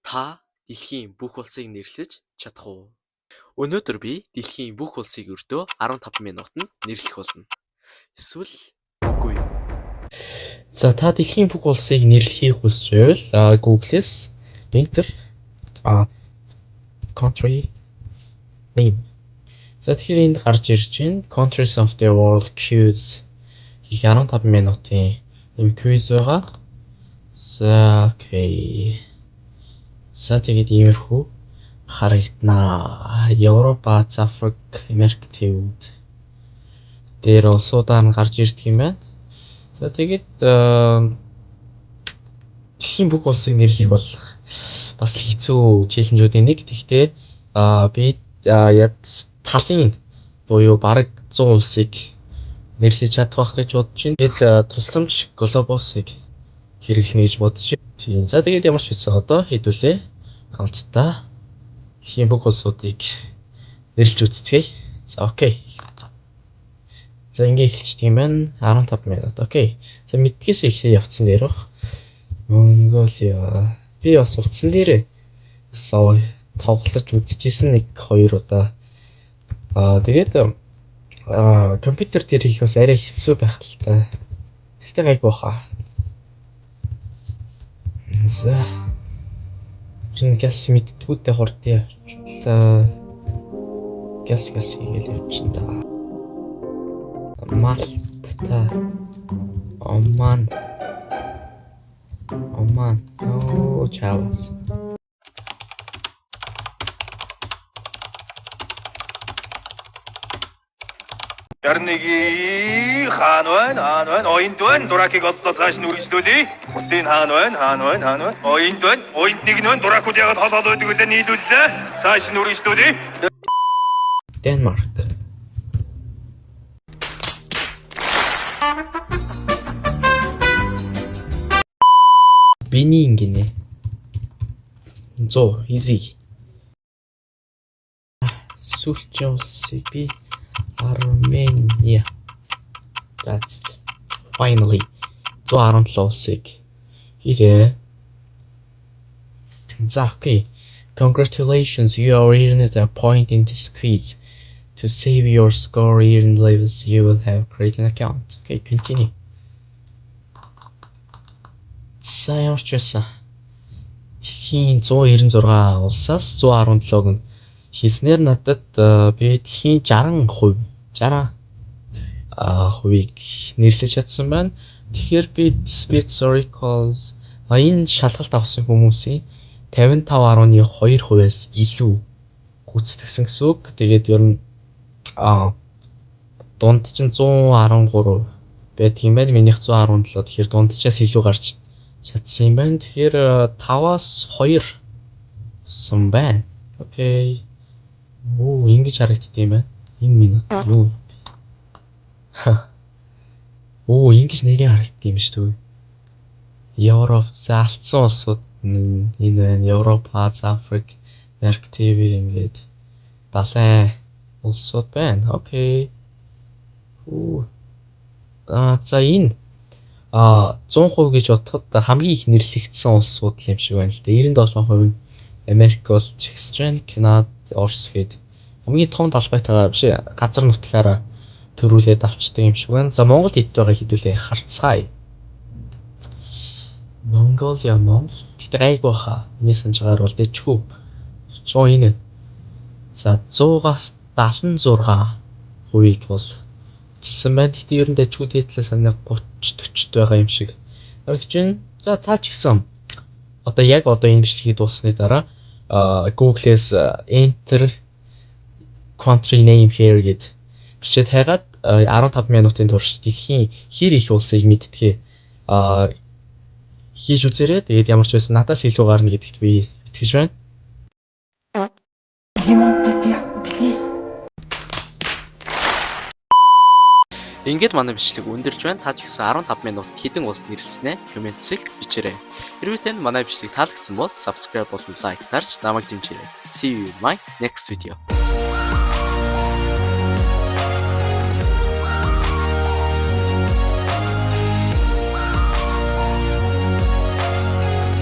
Та дэлхийн бүх улсыг нэрлэж чадах уу? Өнөөдөр би дэлхийн бүх улсыг өртөө 15 минутанд нэрлэх болно. Эсвэл үгүй юу? За та дэлхийн бүх улсыг нэрлэхийг хүсч байвал Google-с enter country name. За тэгэхээр энд гарч ирж байна. Countries of the world quiz гэх 15 минутын юм quiz байгаа. За окей. За тэгээд иймэрхүү харагдана. Европ, Аз, Африк, Америк тэвүүд дээр улсуудаар нь гарч ирдэг юм байна. За тэгээд дэлхийн бүх улсыг нэрлэх бол бас хэцүү челленжүүдийн нэг. Гэхдээ би талын буюу бараг 100 улсыг нэрлэж чадах гэж бодож байна. Тэгээд тусламж глобусыг хэрэглэнэ гэж бодож байна. Тийм. За тэгээд ямар ч үсэн одоо хэдүүлээ хамтдаа дэлхийн бүх улсуудыг нэрлж үзцгээе. За окей. За ингээ эхэлчихдэг юм байна. 15 минут. Окей. За мэдгээс эхлэе явцсан дээр баг. Монголиа. Би бас утсан дээрээ тоглож үзчихсэн 1-2 удаа. Тэгээд компьютер дээр хийх бас арай хэцүү байх л та. Тэгтээ гайгүй баха. За. Чин газ мэдтгүүтэй хурдтай явчлаа. Газ хийгээл явчихна да. Малта. Оман. Оо чаавс. Ярныги хаан байна. Оюнд байна. Дуракийг олдоо цааш нь үргэлжлүүлье. Бусдын хаан байна. Оюнд байна. Оюнд нэг нь дуракууд ягаад холоол байдаг үлээ нийлүүллээ. Цааш нь үргэлжлүүлье. Denmark. Benin гинэ. 100 easy. Сүүлчийн улсыг би Armenia. That's finally 117 улсыг хийлээ. За окей. Congratulations, you are in at a point in this quiz. To save your score in levels, you will have created an account. Okay, continue. За ямар ч байсан. Дэлхийн 196 улсаас 117-г нь хийснээр надад би дэлхийн 60% хувийг нэрлэж чадсан байна. Тэгэхээр би Spitz-Oracles энэ шалгалт авсан хүмүүсийн 55.2%-аас илүү гүйцэтгсэн гэсэн үг. Тэгээд ер нь дунд чинь 113 байдаг юм байна. Минийх 117. Тэгэхээр дунджаас илүү гарч чадсан юм байна. Тэгэхээр 5-аас 2 болсон байна. Окей. Ингэж харагддаг юм байна. Энэ минут юу? Ингэж нэрийн харагддаг юм шүү дээ. Европ алдсан улсууд энэ байна. Европ, Аз, Африк, Америк ТV ингээд 70 улсууд байна. Окей. За энэ 100% гэж бодоход хамгийн их нэрлэгдсэн улсууд юм шиг байна л да. 97% нь Америк болж ихсэж байна. Канада, Орос гээд хамгийн том талбайтайгаар биш газар нутгаараа төрүүлээд авчдаг юм шиг байна. За Монголд хэд байгаа хэдүүлээ харцгаая. Монголиа тэгтээ гайгүй баха. Эний санджгаар бол дэжгүй. Энэ. За 100-аас 76%-ийг бол чилсэн байна. Тэгтээ ер нь дэжгүй дээдлээ санаа 30-40-т байгаа юм шиг харагдаж байна. За та ч гэсэн одоо энэ бичлэгийг дууссаны дараа Google-с enter country name here гэд бичээд хайгаад 15 минутын турш дэлхийн хэр их улсыг мэддэгэ хийж үзээрэй. Тэгээд ямар ч байсан надаас илүү гарна гэдэгт би итгэж байна. Ингээд манай бичлэг өндөрлж байна. Та ч гэсэн 15 минут хэдэн улс нэрлэснээ комментсэг бичээрэй. Хэрвээ танд манай бичлэг таалагдсан бол subscribe болон like дарж намайг дэмжээрэй. See you in my next video.